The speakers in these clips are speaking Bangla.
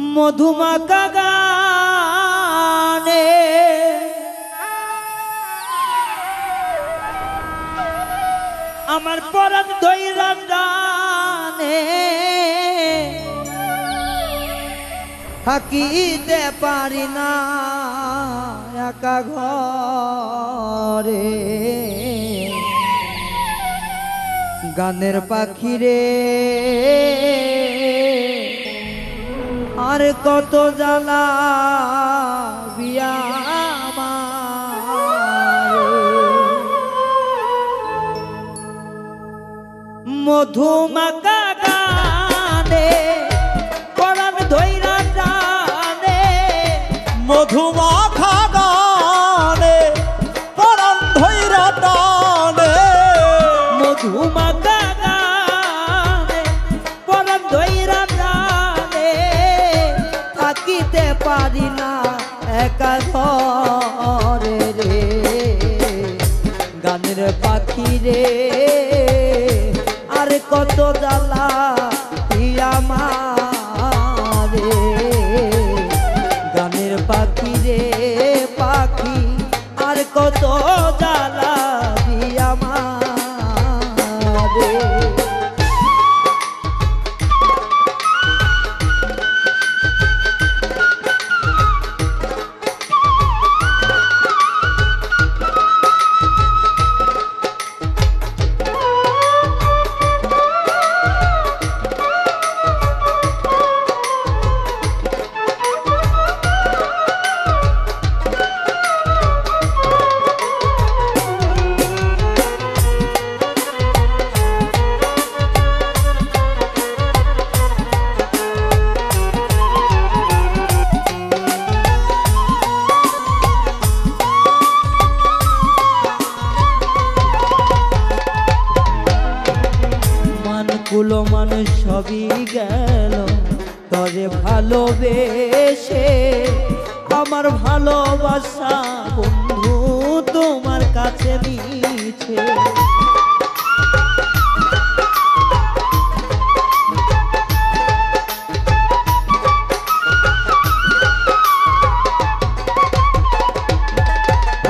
মধুমাখা গানে আমার পরাণ ধইরা টানে থাকিতে পারি না একা ঘরে গানের পাখি রে আর কত জ্বালা বিয়া মধুমাখা গানে পরাণ ধইরা টানে মধুমাখা গানে পরাণ ধইরা টানে মধুমাখা গানে পরাণ ধইরা টানে থাকিতে পারি না একা ঘরে রে গানের পাখি রে আর কত জ্বালা আমারে গানের পাখি রে পাখি আর কত জ্বালা আমারে কুলো মানুষ সবই গেল তরে ভালোবেসে আমার ভালোবাসা বন্ধু তোমার কাছে মিছে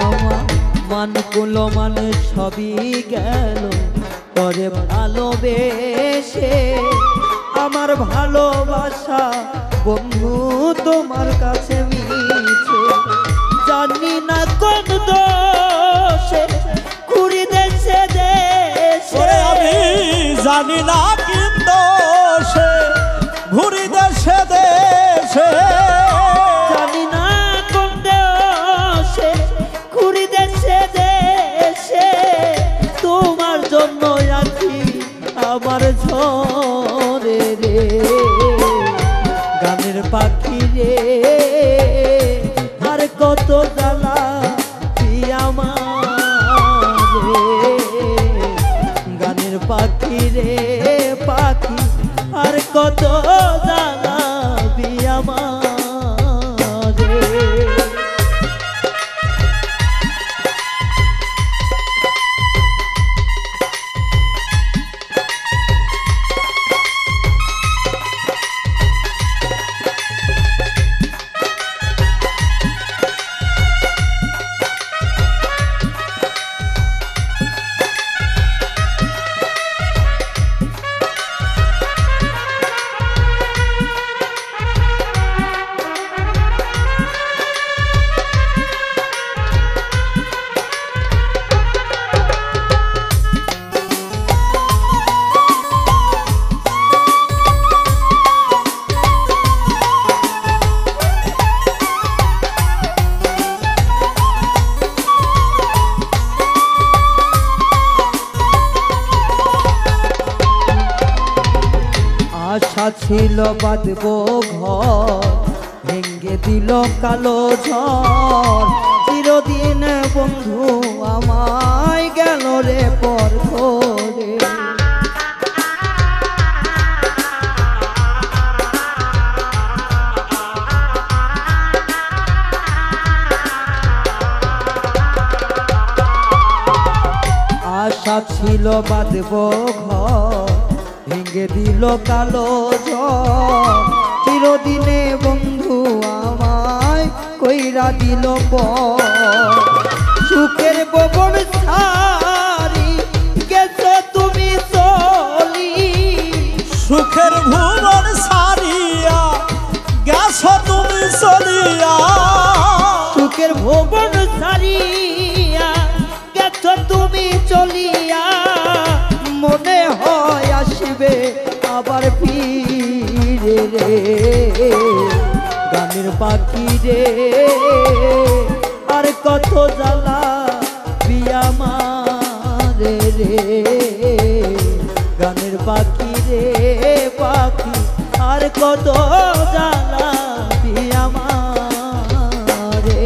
আমার মানকুলো মানুষ সবই গেল তরে ভালোবেসে আমার ভালোবাসা বন্ধু তোমার কাছে মিছে জানি না কোন দোষে ঘুরি দেশে দেশে আমি জানি না কোন দোষে ঘুরি দেশে দেশে জানি না কোন দোষে ঘুরি দেশে দেশে তোমার জন্য আমার ঝরে রে গানের পাখি রে আর কত জ্বালা আমারে গানের পাখি রে পাখি আর কত জ্বালা আমারে আশা ছিল বাঁধব ঘর ভেঙ্গে দিল কালো ঝড় চিরদিন বন্ধু আমায় গেল রে পর ধরে আশা ছিল বাঁধব ঘর ভেঙে দিল কালো ঝড় চিরদিনে বন্ধু আমায় কইরা দিল পর। সুখের ভুবন ছাড়ি গেছো তুমি চলি, সুখের ভুবন সারিয়া গেছো তুমি চলিয়া, সুখের ভুবন ছাড়িয়া গেছো তুমি চলিয়া। মনে হয় আসবে আবার ফিরে রে গানের পাখি রে, আর কত জ্বালা বিয়া মারে রে গানের পাখি রে পাখি, আর কত জ্বালা বিয়া মারে।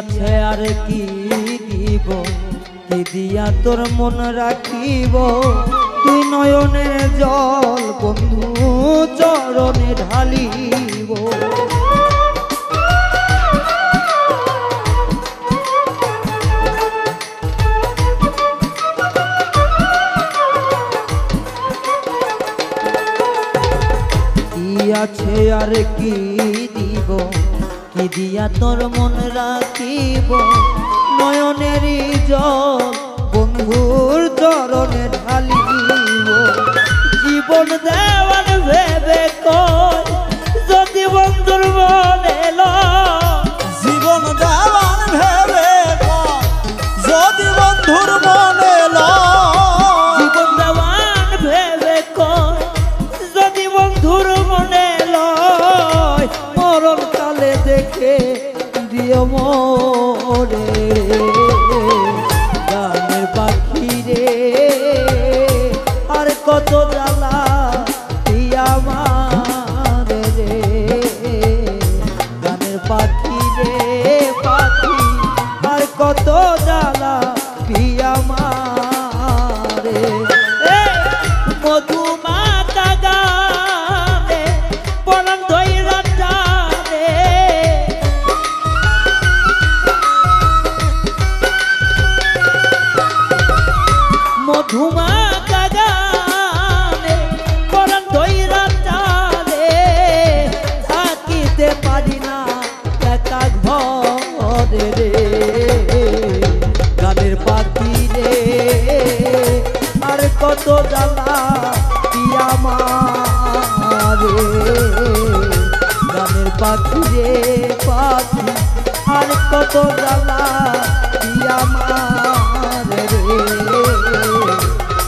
আছে আর কি দিব, কি দিয়া তোর মন রাখিব, তুই নয়নের জল বন্ধু চরণে ঢালিব। কি আছে আর কি দিব, কি দিয়া তোর মন রাখিব, নয়নের জল বন্ধুর চরণে ঢালিব। জীবন দেওয়ার ভেবে কই যদি বন্ধুর মনে লয়, জীবন দেওয়ার ভেবে কই যদি বন্ধুর মনে লয়, জীবন দেওয়ার ভেবে কই যদি বন্ধুর মনে লয়, মরণ কালে দেখে দিও মোরে গানের পাখি রে, আর কত জ্বালা দিয়া মারে রে গানের পাখি রে পাখি, আর কত জ্বালা দিয়া মারে। মধুমাতা গানে পরাণ ধইরা টানে, মধুমাতা গানে পরাণ ধইরা টানে, থাকিতে পারি না একা ঘরে রে গানের পাখি রে, আর কত জ্বালা দিয়া মারে গানের পাখি রে পাখি, আর কত জ্বালা দিয়া মারে রে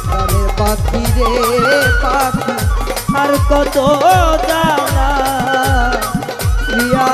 গানের পাখি রে পাখি, আর কত জ্বালা দিয়া